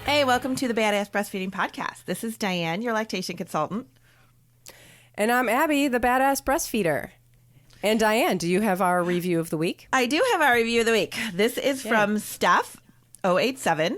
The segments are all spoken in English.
Hey, welcome to the Badass Breastfeeding Podcast. This is Dianne, your lactation consultant. And I'm Abby, the Badass Breastfeeder. And Dianne, do you have our review of the week? I do have our review of the week. This is from Steph087,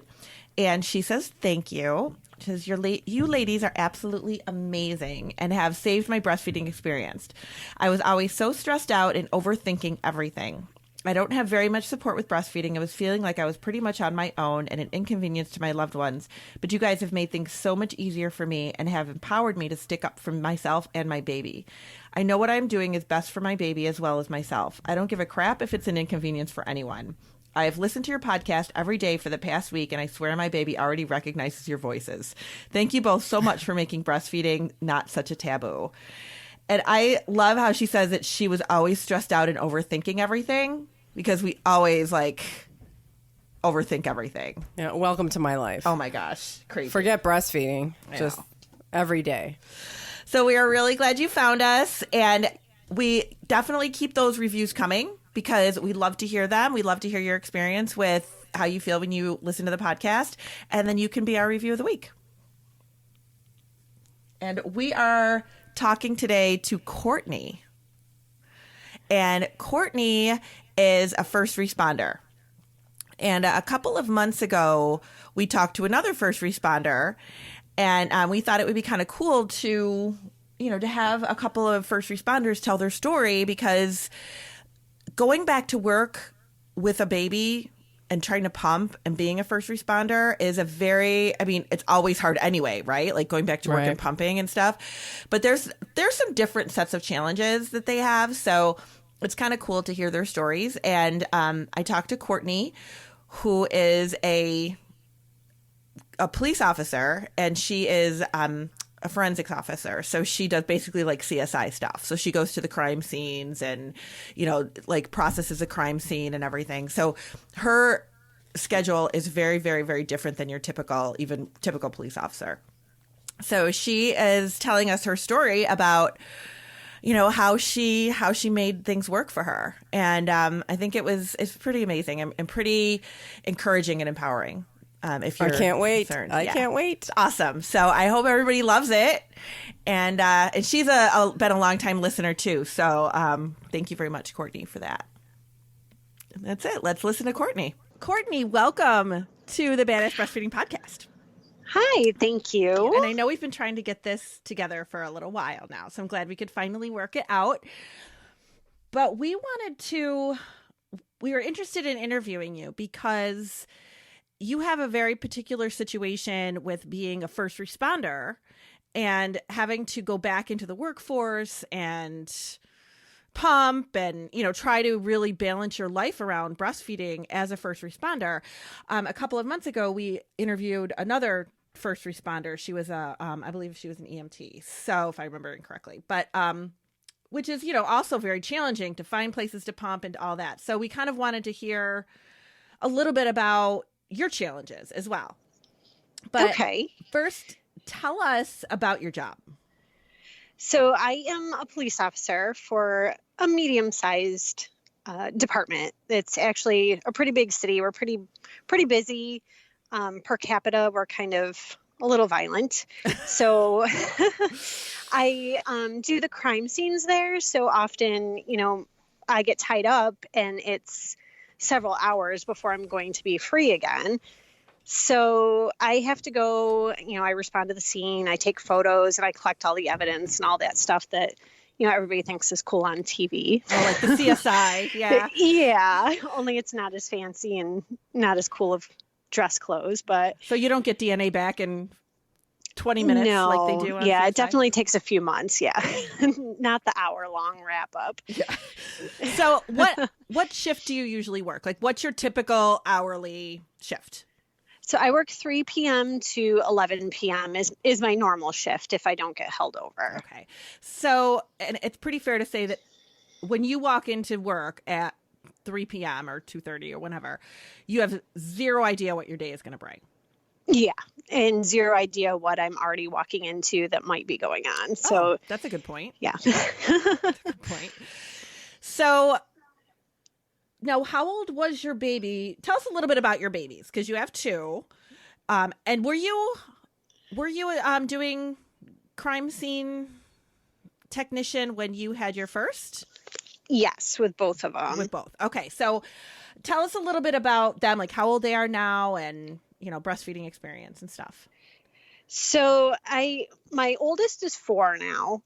and she says, thank you. She says, you ladies are absolutely amazing and have saved my breastfeeding experience. I was always so stressed out and overthinking everything. I don't have very much support with breastfeeding. I was feeling like I was pretty much on my own and an inconvenience to my loved ones. But you guys have made things so much easier for me and have empowered me to stick up for myself and my baby. I know what I'm doing is best for my baby as well as myself. I don't give a crap if it's an inconvenience for anyone. I have listened to your podcast every day for the past week, and I swear my baby already recognizes your voices. Thank you both so much for making breastfeeding not such a taboo. And I love how she says that she was always stressed out and overthinking everything, because we always overthink everything. Yeah, welcome to my life. Oh my gosh, crazy. Forget breastfeeding, just every day. So we are really glad you found us, and we definitely keep those reviews coming because we love to hear them. We love to hear your experience with how you feel when you listen to the podcast, and then you can be our review of the week. And we are talking today to Courtney. And Courtney is a first responder. And a couple of months ago, we talked to another first responder, and we thought it would be kind of cool to, to have a couple of first responders tell their story, because going back to work with a baby and trying to pump and being a first responder is it's always hard anyway, right? Like going back to work and pumping and stuff. But there's some different sets of challenges that they have. So it's kind of cool to hear their stories. And I talked to Courtney, who is a police officer, and she is a forensics officer. So she does basically like CSI stuff. So she goes to the crime scenes and, processes a crime scene and everything. So her schedule is very, very, very different than your typical police officer. So she is telling us her story about how she made things work for her. And I think it's pretty amazing and pretty encouraging and empowering. If you're I can't wait. Concerned. I can't wait. Awesome. So I hope everybody loves it. And she's been a longtime listener too. So thank you very much, Courtney, for that. And that's it. Let's listen to Courtney. Courtney, welcome to the Badass Breastfeeding Podcast. Hi, thank you. And I know we've been trying to get this together for a little while now, so I'm glad we could finally work it out. But we were interested in interviewing you because you have a very particular situation with being a first responder and having to go back into the workforce and pump and, try to really balance your life around breastfeeding as a first responder. A couple of months ago, we interviewed another first responder. She was I believe she was an EMT. So if I remember correctly, but, which is, also very challenging to find places to pump and all that. So we kind of wanted to hear a little bit about your challenges as well. But first, tell us about your job. So I am a police officer for a medium-sized department. It's actually a pretty big city. We're pretty busy. Per capita, we're kind of a little violent. So I do the crime scenes there. So often, I get tied up and it's several hours before I'm going to be free again. So I have to go, I respond to the scene, I take photos, and I collect all the evidence and all that stuff that, everybody thinks is cool on TV. Oh, like the CSI, yeah. Yeah, only it's not as fancy and not as cool of dress clothes, but... So you don't get DNA back in 20 minutes like they do on yeah, CSI? It definitely takes a few months, yeah. Not the hour-long wrap-up. Yeah. So what shift do you usually work? Like, what's your typical hourly shift? So I work 3 p.m. to 11 p.m. is my normal shift if I don't get held over. Okay. So, and it's pretty fair to say that when you walk into work at 3 p.m. or 2:30 or whenever, you have zero idea what your day is going to bring. Yeah. And zero idea what I'm already walking into that might be going on. So that's a good point. Yeah. That's a good point. So now, how old was your baby? Tell us a little bit about your babies, because you have two. And were you doing crime scene technician when you had your first? Yes, with both of them. With both. Okay. So tell us a little bit about them, like how old they are now and, breastfeeding experience and stuff. So my oldest is 4 now,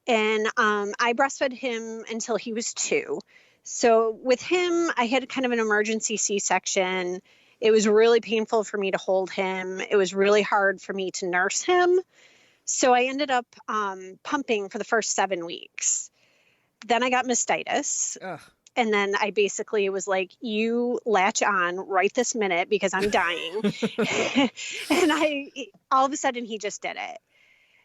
and I breastfed him until he was 2. So with him, I had kind of an emergency C-section. It was really painful for me to hold him. It was really hard for me to nurse him. So I ended up pumping for the first 7 weeks. Then I got mastitis. Ugh. And then I basically was like, you latch on right this minute because I'm dying. And all of a sudden he just did it.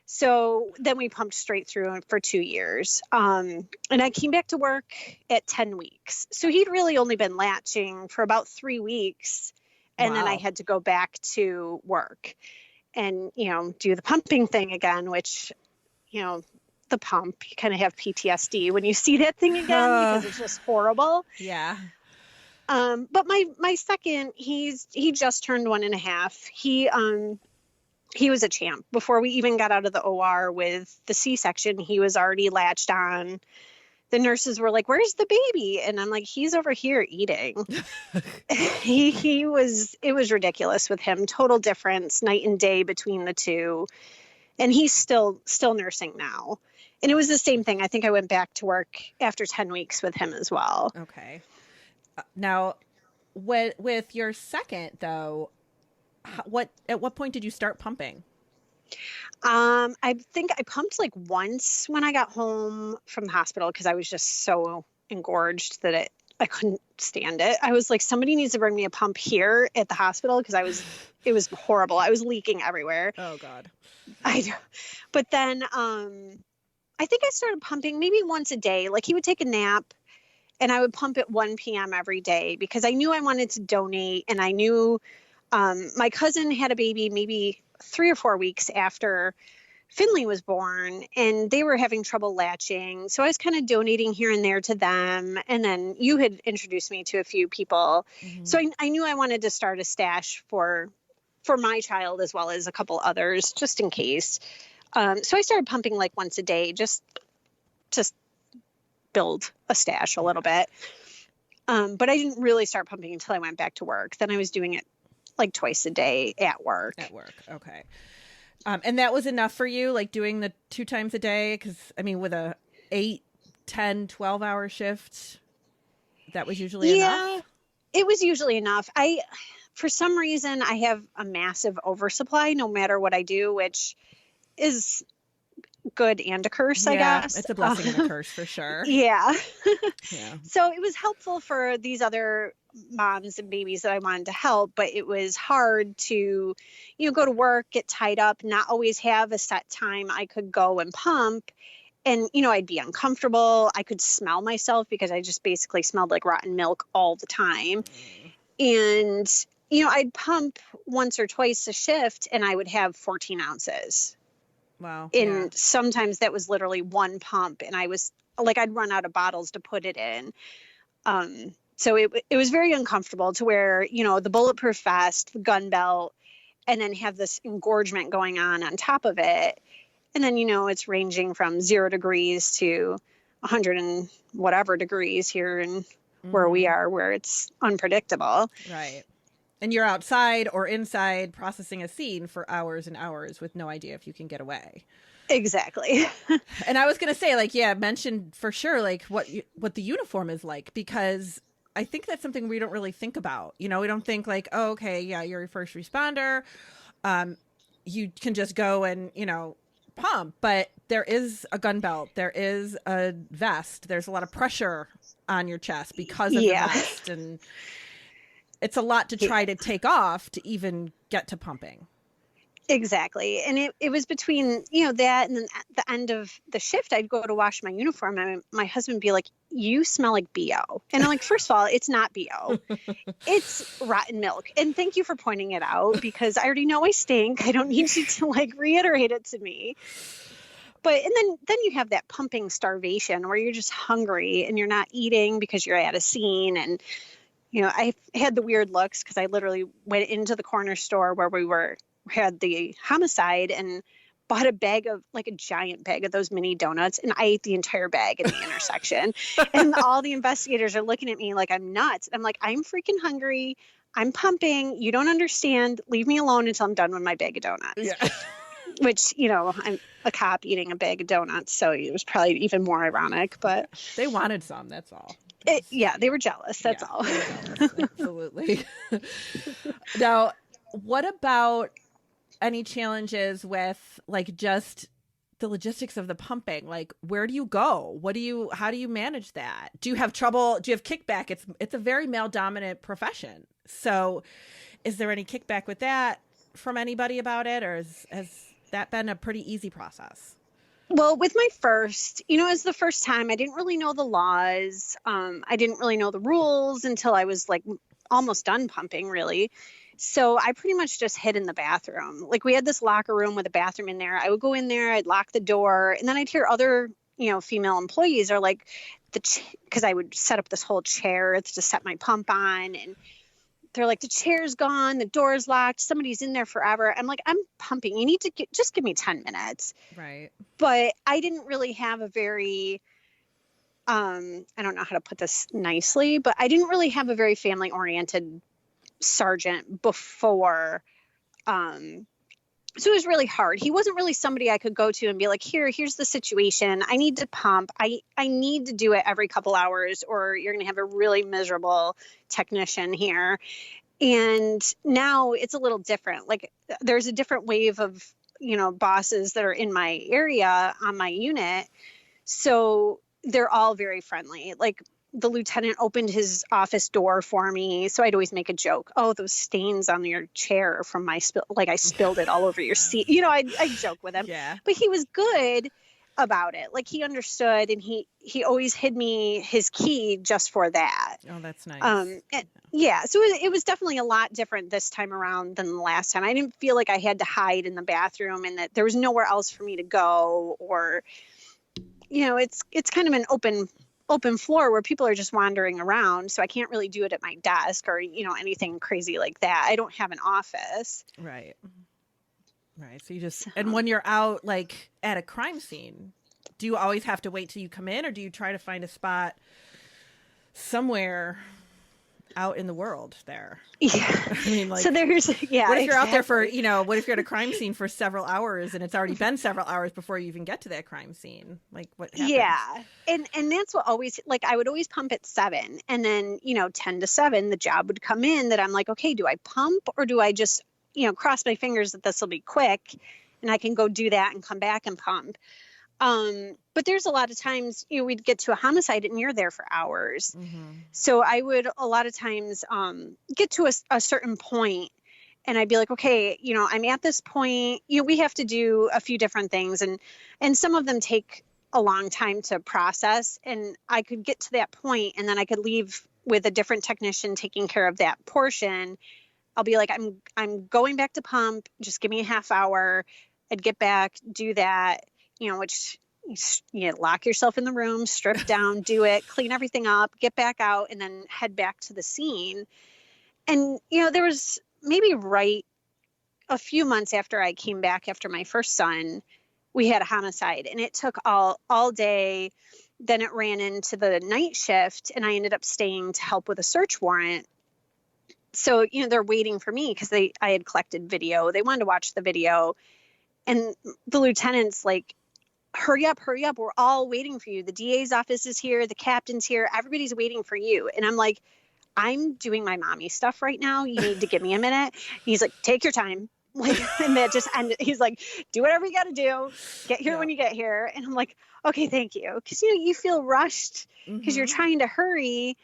So then we pumped straight through for 2 years. And I came back to work at 10 weeks. So he'd really only been latching for about 3 weeks. And then I had to go back to work and, do the pumping thing again, which, the pump, you kind of have PTSD when you see that thing again because it's just horrible. Yeah. But my second, he just turned 1.5. He was a champ. Before we even got out of the OR with the C-section, he was already latched on. The nurses were like, "Where's the baby?" And I'm like, "He's over here eating." It was ridiculous with him. Total difference, night and day between the two. And he's still nursing now. And it was the same thing. I think I went back to work after 10 weeks with him as well. Okay. Now, with your second, though, at what point did you start pumping? I think I pumped like once when I got home from the hospital because I was just so engorged that I couldn't stand it. I was like, somebody needs to bring me a pump here at the hospital because it was horrible. I was leaking everywhere. Oh God. But then I think I started pumping maybe once a day. Like he would take a nap and I would pump at 1 p.m. every day because I knew I wanted to donate. And I knew my cousin had a baby maybe 3 or 4 weeks after Finley was born, and they were having trouble latching. So I was kind of donating here and there to them. And then you had introduced me to a few people. Mm-hmm. So I knew I wanted to start a stash for my child as well as a couple others, just in case. So I started pumping like once a day, just to build a stash a little bit. But I didn't really start pumping until I went back to work. Then I was doing it like twice a day at work. Okay. And that was enough for you, like doing the 2 times a day? Because, I mean, with a 8, 10, 12-hour shift, that was usually enough? Yeah, it was usually enough. For some reason, I have a massive oversupply no matter what I do, which is good and a curse, I guess. It's a blessing and a curse for sure. Yeah. Yeah. So it was helpful for these other moms and babies that I wanted to help, but it was hard to, go to work, get tied up, not always have a set time I could go and pump. And, I'd be uncomfortable. I could smell myself because I just basically smelled like rotten milk all the time. And, I'd pump once or twice a shift and I would have 14 ounces. Wow. And sometimes that was literally one pump and I was like, I'd run out of bottles to put it in. So it was very uncomfortable to wear, the bulletproof vest, the gun belt, and then have this engorgement going on top of it. And then, it's ranging from 0 degrees to 100 and whatever degrees here in where we are, where it's unpredictable. Right. And you're outside or inside processing a scene for hours and hours with no idea if you can get away. Exactly. And I was going to say, mention for sure, like what the uniform is like, because I think that's something we don't really think about. We don't think like, oh, okay, yeah, you're a first responder. You can just go and, pump, but there is a gun belt. There is a vest. There's a lot of pressure on your chest because of the vest. And it's a lot to try to take off to even get to pumping. Exactly. And it was between, that and then at the end of the shift, I'd go to wash my uniform and my husband would be like, you smell like BO. And I'm like, first of all, it's not BO. It's rotten milk. And thank you for pointing it out because I already know I stink. I don't need you to like reiterate it to me. But, and then you have that pumping starvation where you're just hungry and you're not eating because you're at a scene and I had the weird looks because I literally went into the corner store where had the homicide and bought a giant bag of those mini donuts, and I ate the entire bag in the intersection. And all the investigators are looking at me like I'm nuts. I'm like, I'm freaking hungry. I'm pumping. You don't understand. Leave me alone until I'm done with my bag of donuts. Yeah. Which, I'm a cop eating a bag of donuts, so it was probably even more ironic, but They wanted some, that's all. they were jealous. That's all. They were jealous. Absolutely. Now, what about any challenges with like just the logistics of the pumping? Like, where do you go? How do you manage that? Do you have trouble? Do you have kickback? It's a very male dominant profession. So is there any kickback with that from anybody about it? Or has that been a pretty easy process? Well, with my first, as the first time, I didn't really know the laws. I didn't really know the rules until I was like almost done pumping, really. So I pretty much just hid in the bathroom. Like, we had this locker room with a bathroom in there. I would go in there, I'd lock the door, and then I'd hear other, female employees are like, because I would set up this whole chair to set my pump on, and they're like, the chair's gone, the door's locked, somebody's in there forever. I'm like, I'm pumping. You need to just give me 10 minutes. Right. But I didn't really have a very, I don't know how to put this nicely, but I didn't really have a very family-oriented sergeant before. So it was really hard. He wasn't really somebody I could go to and be like, here's the situation. I need to pump. I need to do it every couple hours, or you're going to have a really miserable technician here. And now it's a little different. Like, there's a different wave of, bosses that are in my area on my unit. So they're all very friendly. Like, the lieutenant opened his office door for me. So I'd always make a joke. Oh, those stains on your chair from my spill, like I spilled it all over your seat. I'd joke with him. Yeah. But he was good about it. Like, he understood, and he always hid me his key just for that. Oh, that's nice. Yeah. So it was definitely a lot different this time around than the last time. I didn't feel like I had to hide in the bathroom and that there was nowhere else for me to go, or, it's kind of an open floor where people are just wandering around. So I can't really do it at my desk or, anything crazy like that. I don't have an office. Right. So you just, and when you're out like at a crime scene, do you always have to wait till you come in, or do you try to find a spot somewhere out in the world there? Yeah. I mean, like, so there's, yeah. What if you're out there for, what if you're at a crime scene for several hours and it's already been several hours before you even get to that crime scene? Like, what happens? Yeah. And that's what always, like, I would always pump at 7, and then, 10 to 7, the job would come in that I'm like, okay, do I pump, or do I just, cross my fingers that this will be quick and I can go do that and come back and pump. But there's a lot of times, we'd get to a homicide and you're there for hours. Mm-hmm. So I would a lot of times get to a certain point, and I'd be like, okay, I'm at this point, we have to do a few different things, and some of them take a long time to process, and I could get to that point and then I could leave with a different technician taking care of that portion. I'll be like, I'm going back to pump, just give me a half hour. I'd get back, do that, which lock yourself in the room, strip down, do it, clean everything up, get back out, and then head back to the scene. And, there was maybe right a few months after I came back after my first son, we had a homicide, and it took all day. Then it ran into the night shift, and I ended up staying to help with a search warrant. So, they're waiting for me because I had collected video. They wanted to watch the video. And the lieutenant's like, hurry up. We're all waiting for you. The DA's office is here. The captain's here. Everybody's waiting for you. And I'm like, I'm doing my mommy stuff right now. You need to give me a minute. He's like, take your time. Like, and that just ended. He's like, do whatever you got to do. Get here when you get here. And I'm like, okay, thank you. Because, you feel rushed because you're trying to hurry.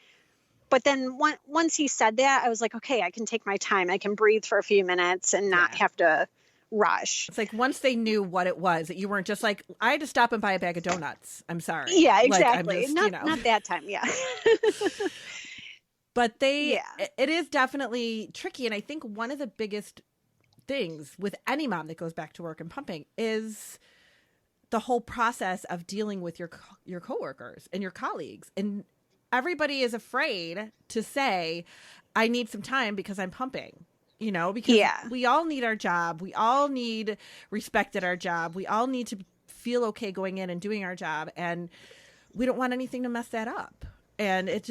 But then once he said that, I was like, okay, I can take my time. I can breathe for a few minutes and not have to rush. It's like once they knew what it was, that you weren't just like, I had to stop and buy a bag of donuts. I'm sorry. Yeah, exactly. Like, not that time. Yeah. But it is definitely tricky. And I think one of the biggest things with any mom that goes back to work and pumping is the whole process of dealing with your coworkers and your colleagues. And everybody is afraid to say, I need some time because I'm pumping, because we all need our job. We all need respect at our job. We all need to feel okay going in and doing our job. And we don't want anything to mess that up. And it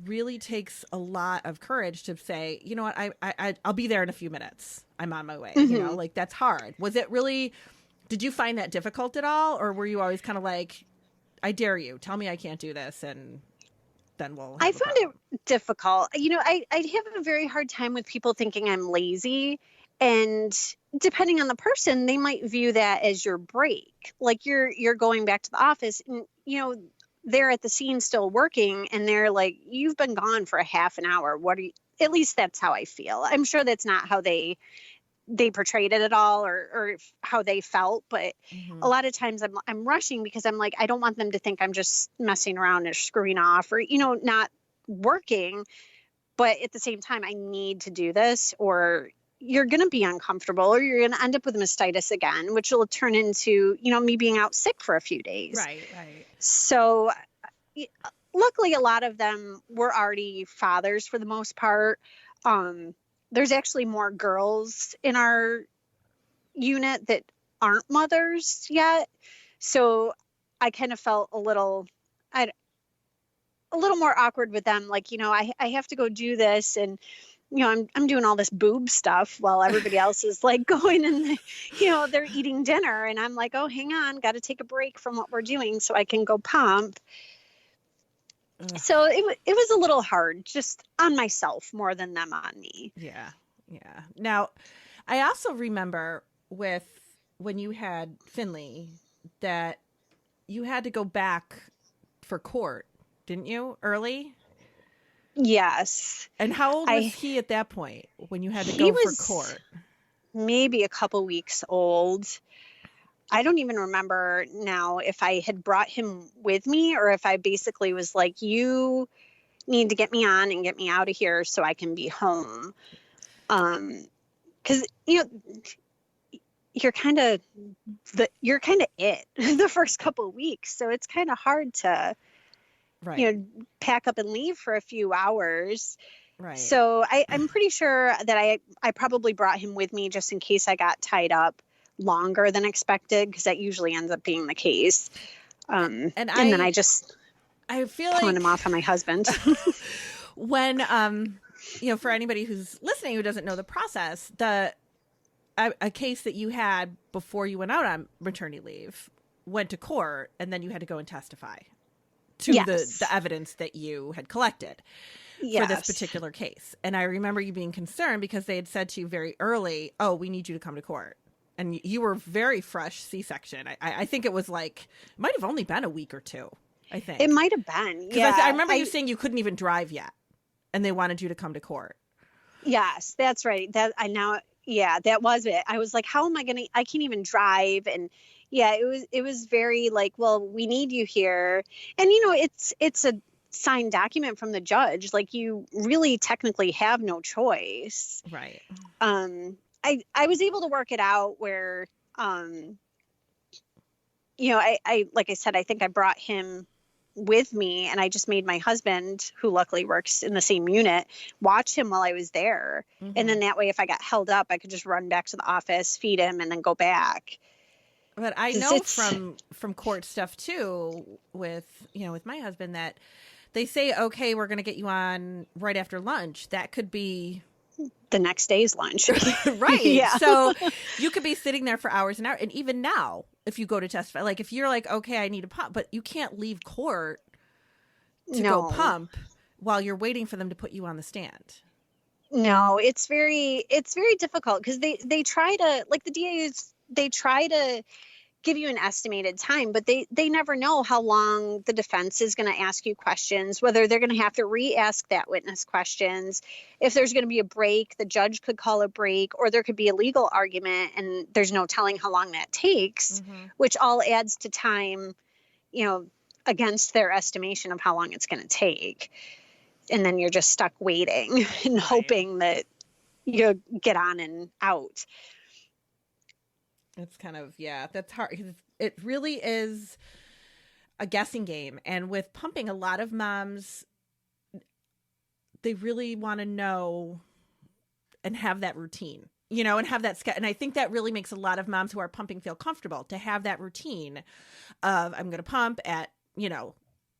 really takes a lot of courage to say, you know what, I'll be there in a few minutes. I'm on my way. Like that's hard. Was it really, did you find that difficult at all? Or were you always kind of like, I dare you, tell me I can't do this. And then I found it difficult. I'd have a very hard time with people thinking I'm lazy. And depending on the person, they might view that as your break. Like you're going back to the office and, they're at the scene still working and they're like, you've been gone for a half an hour. At least that's how I feel. I'm sure that's not how they portrayed it at all or how they felt. But a lot of times I'm rushing because I'm like, I don't want them to think I'm just messing around or screwing off or, not working. But at the same time, I need to do this or you're going to be uncomfortable or you're going to end up with mastitis again, which will turn into, me being out sick for a few days. Right. So luckily, a lot of them were already fathers for the most part. There's actually more girls in our unit that aren't mothers yet. So I kind of felt a little more awkward with them. Like, I have to go do this and, I'm doing all this boob stuff while everybody else is like going and, they're eating dinner. And I'm like, oh, hang on, got to take a break from what we're doing so I can go pump. So it was a little hard just on myself more than them on me. Yeah. Now, I also remember when you had Finley that you had to go back for court, didn't you, early? Yes. And how old was he at that point when you had to go for court? Maybe a couple weeks old. I don't even remember now if I had brought him with me or if I basically was like, you need to get me on and get me out of here so I can be home. 'Cause you're kind of it the first couple of weeks. So it's kind of hard to, pack up and leave for a few hours. Right. So I'm pretty sure that I probably brought him with me just in case I got tied up longer than expected, because that usually ends up being the case. And then I feel like pulling him off on my husband. When, for anybody who's listening who doesn't know the process, a case that you had before you went out on maternity leave went to court, and then you had to go and testify to the evidence that you had collected for this particular case. And I remember you being concerned because they had said to you very early, oh, we need you to come to court. And you were very fresh C-section. I think it was it might have only been a week or two, I think. It might have been, yeah. I remember you saying you couldn't even drive yet, and they wanted you to come to court. Yes, that's right. That was it. I was like, how am I going to, I can't even drive. And it was very like, well, we need you here. And, it's a signed document from the judge. Like you really technically have no choice. Right. I was able to work it out where, I like I said, I think I brought him with me and I just made my husband, who luckily works in the same unit, watch him while I was there. Mm-hmm. And then that way, if I got held up, I could just run back to the office, feed him, and then go back. But I know from court stuff too with my husband that they say, okay, we're going to get you on right after lunch. That could be the next day's lunch. Right. Yeah. So you could be sitting there for hours and hours. And even now, if you go to testify, like if you're like, okay, I need a pump, but you can't leave court to go pump while you're waiting for them to put you on the stand. No, it's very difficult because they try to, like the DAs, they try to give you an estimated time, but they never know how long the defense is going to ask you questions, whether they're going to have to re-ask that witness questions. If there's going to be a break, the judge could call a break, or there could be a legal argument, and there's no telling how long that takes, which all adds to time, against their estimation of how long it's going to take. And then you're just stuck waiting and hoping that you get on and out. It's kind of, that's hard. It really is a guessing game. And with pumping, a lot of moms they really want to know and have that routine, you know, and have that and I think that really makes a lot of moms who are pumping feel comfortable to have that routine of I'm going to pump at, you know,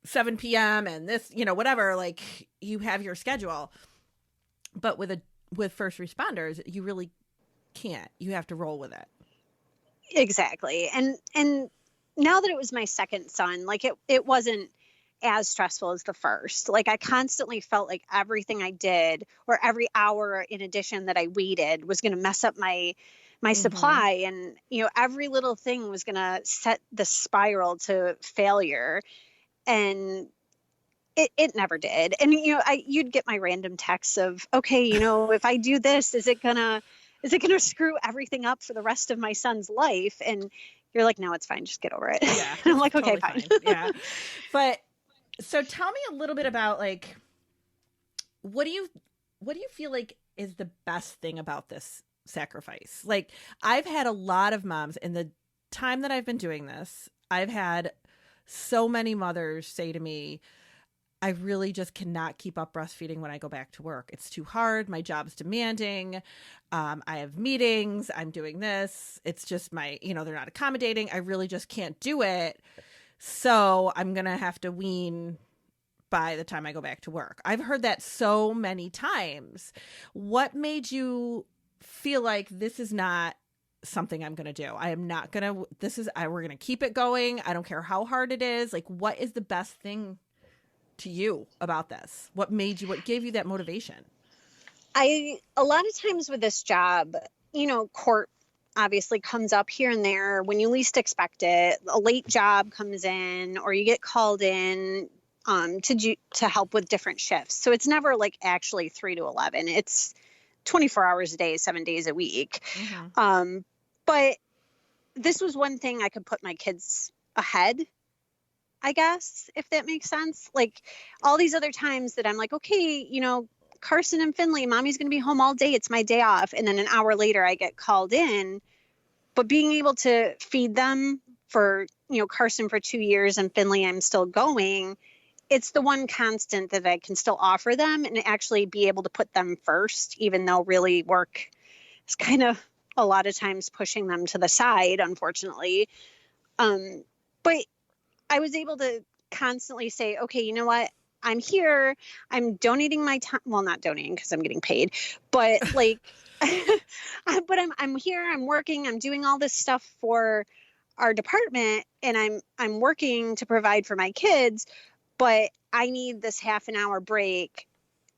7 p.m. and this, you know, whatever, like you have your schedule. But with first responders, you really can't. You have to roll with it. Exactly. And now that it was my second son, like it wasn't as stressful as the first. Like I constantly felt like everything I did or every hour in addition that I waited was going to mess up my supply. And, you know, every little thing was going to set the spiral to failure. And it never did. And, you know, you'd get my random texts of, okay, you know, if I do this, is it gonna screw everything up for the rest of my son's life? And you're like, no, it's fine. Just get over it. Yeah. And I'm like, okay, totally fine. Yeah. But so tell me a little bit about like, what do you feel like is the best thing about this sacrifice? Like I've had a lot of moms in the time that I've been doing this. I've had so many mothers say to me, I really just cannot keep up breastfeeding when I go back to work. It's too hard. My job's demanding. I have meetings. I'm doing this. It's just you know, they're not accommodating. I really just can't do it. So I'm going to have to wean by the time I go back to work. I've heard that so many times. What made you feel like this is not something I'm going to do? I am not going to, we're going to keep it going. I don't care how hard it is. Like, what is the best thing to you about this? What gave you that motivation? A lot of times with this job, you know, court obviously comes up here and there when you least expect it. A late job comes in or you get called in to help with different shifts. So it's never like actually 3 to 11. It's 24 hours a day, 7 days a week. But this was one thing I could put my kids ahead, I guess, if that makes sense. Like all these other times that I'm like, okay, you know, Carson and Finley, mommy's going to be home all day. It's my day off. And then an hour later I get called in, but being able to feed them for, you know, Carson for 2 years and Finley, I'm still going. It's the one constant that I can still offer them and actually be able to put them first, even though really work is kind of a lot of times pushing them to the side, unfortunately. But I was able to constantly say, okay, you know what? I'm here. I'm donating my time. Well, not donating because I'm getting paid, but like, but I'm here. I'm working. I'm doing all this stuff for our department, and I'm working to provide for my kids. But I need this half an hour break.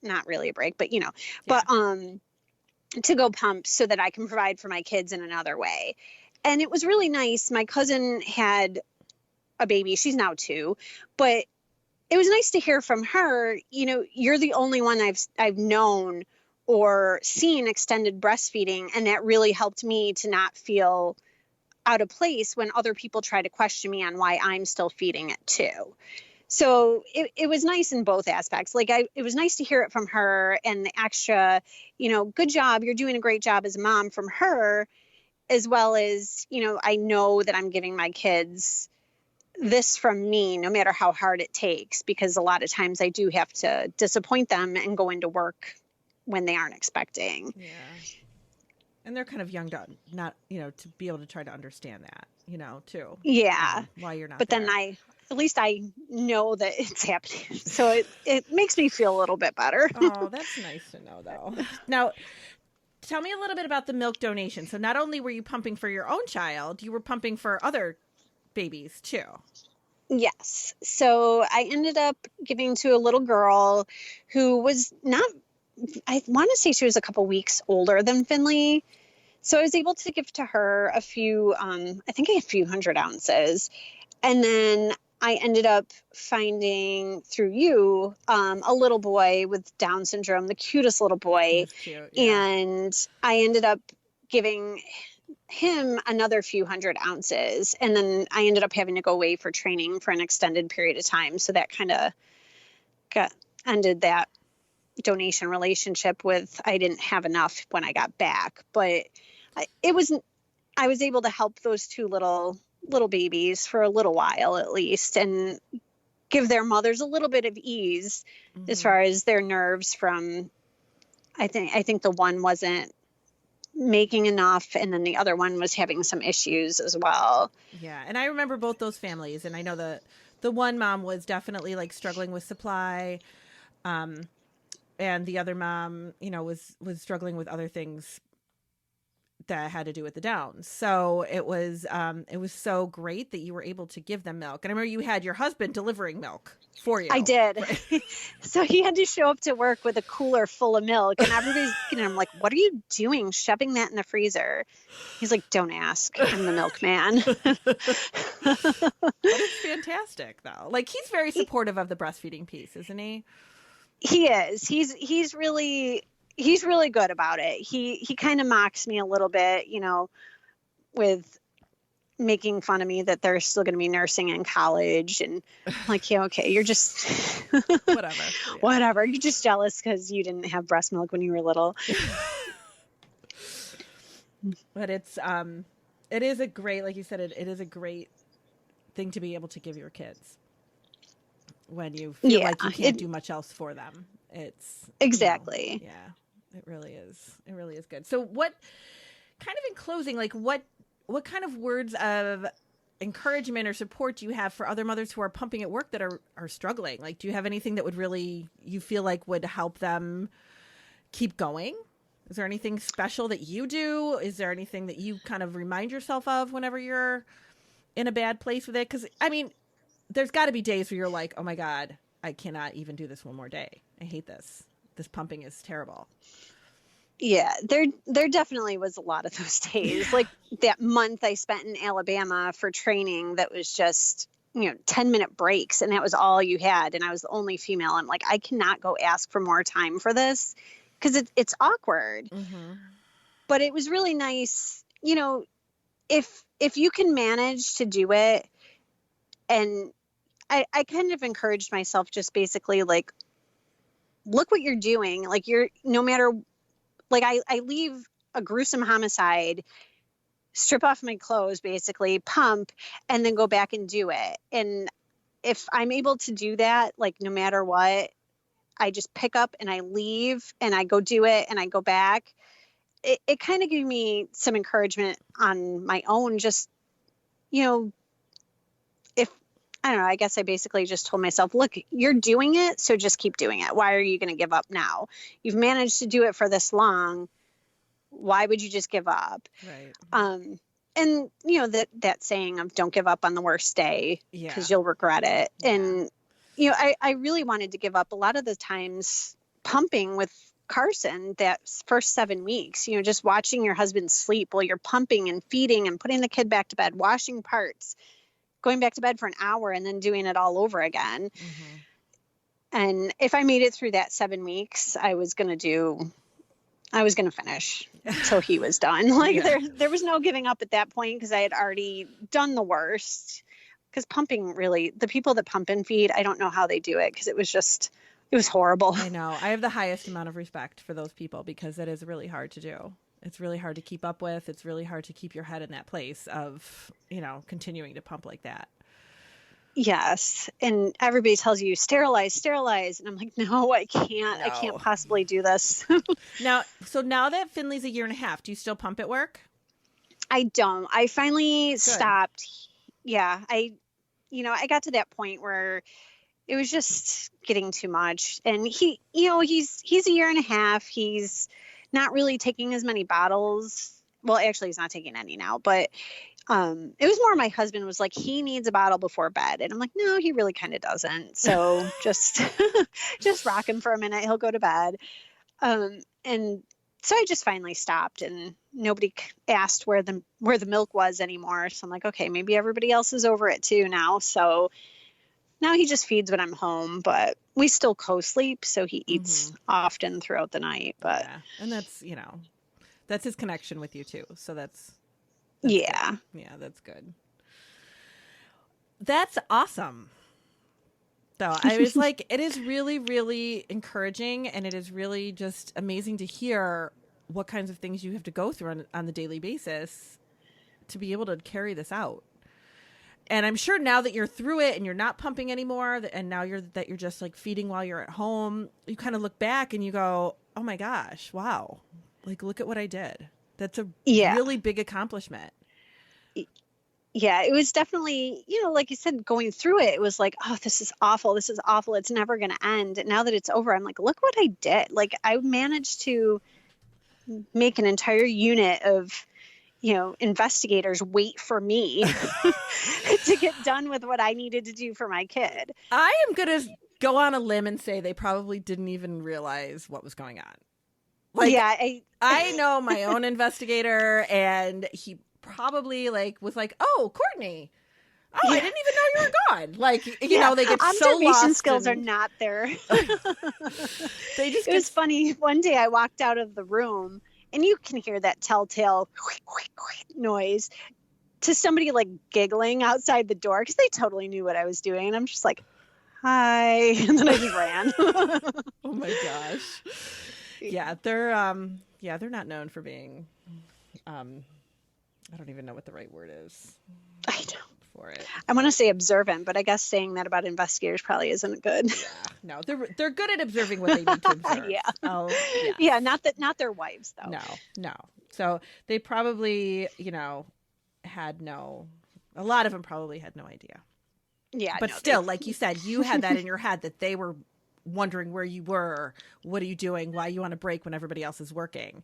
Not really a break, but you know, yeah. But to go pump so that I can provide for my kids in another way. And it was really nice. My cousin had a baby. She's now 2, but it was nice to hear from her, you know, you're the only one I've known or seen extended breastfeeding. And that really helped me to not feel out of place when other people try to question me on why I'm still feeding it too. So it was nice in both aspects. Like it was nice to hear it from her and the extra, you know, good job. You're doing a great job as a mom from her, as well as, you know, I know that I'm giving my kids this from me, no matter how hard it takes, because a lot of times I do have to disappoint them and go into work when they aren't expecting. Yeah. And they're kind of young to not, you know, to be able to try to understand that, you know, too. Yeah. Why you're not But there. then at least I know that it's happening. So it makes me feel a little bit better. Oh, that's nice to know though. Now, tell me a little bit about the milk donation. So not only were you pumping for your own child, you were pumping for other babies too. Yes. So I ended up giving to a little girl who was not, I want to say she was a couple weeks older than Finley. So I was able to give to her a few, I think a few hundred ounces. And then I ended up finding through you a little boy with Down syndrome, the cutest little boy. Cute, yeah. And I ended up giving him another few hundred ounces. And then I ended up having to go away for training for an extended period of time. So that kind of ended that donation relationship with, I didn't have enough when I got back, but I was able to help those 2 little babies for a little while at least. And give their mothers a little bit of ease as far as their nerves from, I think the one wasn't making enough, and then the other one was having some issues as well. Yeah, and I remember both those families, and I know the one mom was definitely like struggling with supply, and the other mom, was struggling with other things that had to do with the Downs. So it was so great that you were able to give them milk. And I remember you had your husband delivering milk for you. I did. Right? So he had to show up to work with a cooler full of milk, and everybody's looking at him like, "What are you doing, shoving that in the freezer?" He's like, "Don't ask. I'm the milkman." But it's fantastic, though. Like, he's very supportive of the breastfeeding piece, isn't he? He is. He's really good about it. He kind of mocks me a little bit, with making fun of me that they're still going to be nursing in college, and I'm like, yeah, okay, you're just whatever. Yeah. Whatever. You're just jealous because you didn't have breast milk when you were little. But it is a great, like you said, it is a great thing to be able to give your kids when you feel like you can't do much else for them. It's exactly. Yeah, it really is. It really is good. So what kind of, in closing, like what kind of words of encouragement or support do you have for other mothers who are pumping at work that are struggling? Like, do you have anything that would really, you feel like would help them keep going? Is there anything special that you do? Is there anything that you kind of remind yourself of whenever you're in a bad place with it? Because, I mean, there's got to be days where you're like, oh my God, I cannot even do this one more day. I hate this. This pumping is terrible. Yeah, there definitely was a lot of those days. Like that month I spent in Alabama for training that was just, 10-minute breaks, and that was all you had. And I was the only female. I'm like, I cannot go ask for more time for this because it's awkward. Mm-hmm. But it was really nice, if you can manage to do it. And I kind of encouraged myself, just basically like, look what you're doing. Like, you're, no matter, like I leave a gruesome homicide, strip off my clothes, basically pump, and then go back and do it. And if I'm able to do that, like no matter what, I just pick up and I leave and I go do it and I go back. It kind of gave me some encouragement on my own. Just, if, I don't know, I guess I basically just told myself, look, you're doing it, so just keep doing it. Why are you going to give up now? You've managed to do it for this long. Why would you just give up? Right. And that saying of don't give up on the worst day, because you'll regret it. Yeah. And, I really wanted to give up a lot of the times pumping with Carson that first 7 weeks, just watching your husband sleep while you're pumping and feeding and putting the kid back to bed, washing parts, going back to bed for an hour, and then doing it all over again. Mm-hmm. And if I made it through that 7 weeks, I was going to finish until he was done. Like there was no giving up at that point, because I had already done the worst. Because pumping, really, the people that pump and feed, I don't know how they do it, because it was horrible. I know. I have the highest amount of respect for those people, because it is really hard to do. It's really hard to keep up with. It's really hard to keep your head in that place of, continuing to pump like that. Yes. And everybody tells you sterilize. And I'm like, no, I can't. No. I can't possibly do this. Now that Finley's a year and a half, do you still pump at work? I don't. I finally stopped. Yeah. I got to that point where it was just getting too much. And he's a year and a half. He's not really taking as many bottles. Well, actually, he's not taking any now, but it was more my husband was like, he needs a bottle before bed. And I'm like, no, he really kind of doesn't. So just rock him for a minute. He'll go to bed. And so I just finally stopped, and nobody asked where the milk was anymore. So I'm like, okay, maybe everybody else is over it too now. So now he just feeds when I'm home, but we still co-sleep. So he eats often throughout the night, but yeah. And that's, that's his connection with you too. So that's yeah. Good. Yeah, that's good. That's awesome. Though I was like, it is really, really encouraging, and it is really just amazing to hear what kinds of things you have to go through on the daily basis to be able to carry this out. And I'm sure now that you're through it and you're not pumping anymore, and now you're just like feeding while you're at home, you kind of look back and you go, oh my gosh, wow. Like, look at what I did. That's a really big accomplishment. Yeah, it was definitely, like you said, going through it, it was like, oh, this is awful. This is awful. It's never going to end. And now that it's over, I'm like, look what I did. Like, I managed to make an entire unit of, investigators wait for me to get done with what I needed to do for my kid. I am going to go on a limb and say they probably didn't even realize what was going on. Like, yeah, I know my own investigator, and he probably was like, oh, Courtney. Oh, I didn't even know you were gone. Like, they get so lost. Observation skills are not there. It was funny. One day I walked out of the room, and you can hear that telltale noise to somebody giggling outside the door because they totally knew what I was doing. And I'm just like, hi. And then I just ran. Oh my gosh. Yeah, they're not known for being, I don't even know what the right word is. I don't. For it. I want to say observant, but I guess saying that about investigators probably isn't good. Yeah, no, they're good at observing what they need to observe. Yeah. Oh, yeah, not their wives though. No. So they probably, had a lot of them probably had no idea. Yeah, but still, like you said, you had that in your head that they were wondering where you were, what are you doing, why you want to break when everybody else is working.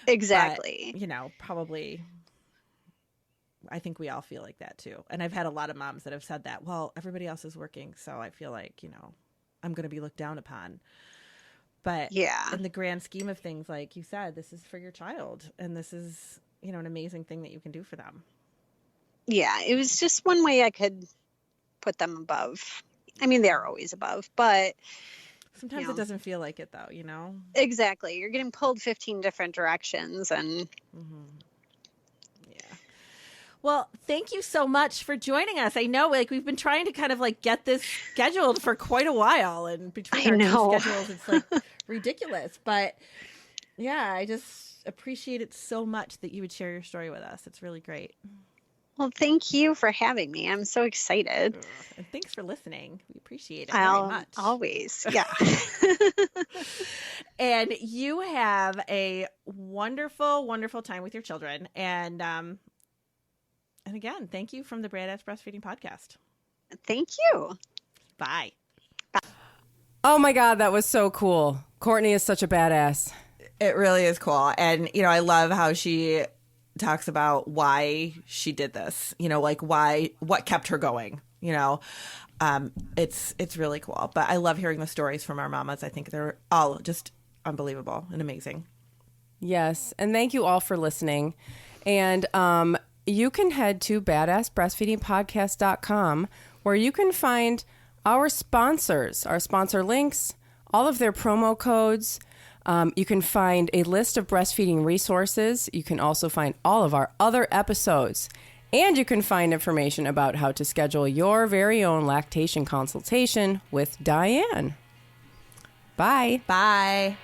Exactly. But, probably. I think we all feel like that too. And I've had a lot of moms that have said that, well, everybody else is working, so I feel like, I'm going to be looked down upon. But in the grand scheme of things, like you said, this is for your child. And this is, an amazing thing that you can do for them. Yeah, it was just one way I could put them above. I mean, they're always above, but sometimes it doesn't feel like it though, Exactly. You're getting pulled 15 different directions and Well, thank you so much for joining us. I know, we've been trying to kind of get this scheduled for quite a while, and between our two schedules, it's ridiculous. But yeah, I just appreciate it so much that you would share your story with us. It's really great. Well, thank you for having me. I'm so excited. And thanks for listening. We appreciate it very much. Always. Yeah. And you have a wonderful, wonderful time with your children. And again, thank you from the Badass Breastfeeding Podcast. Thank you. Bye. Oh my God, that was so cool. Courtney is such a badass. It really is cool. And, I love how she talks about why she did this, what kept her going, it's really cool. But I love hearing the stories from our mamas. I think they're all just unbelievable and amazing. Yes. And thank you all for listening. And, you can head to badassbreastfeedingpodcast.com where you can find our sponsors, our sponsor links, all of their promo codes. You can find a list of breastfeeding resources. You can also find all of our other episodes. And you can find information about how to schedule your very own lactation consultation with Dianne. Bye. Bye.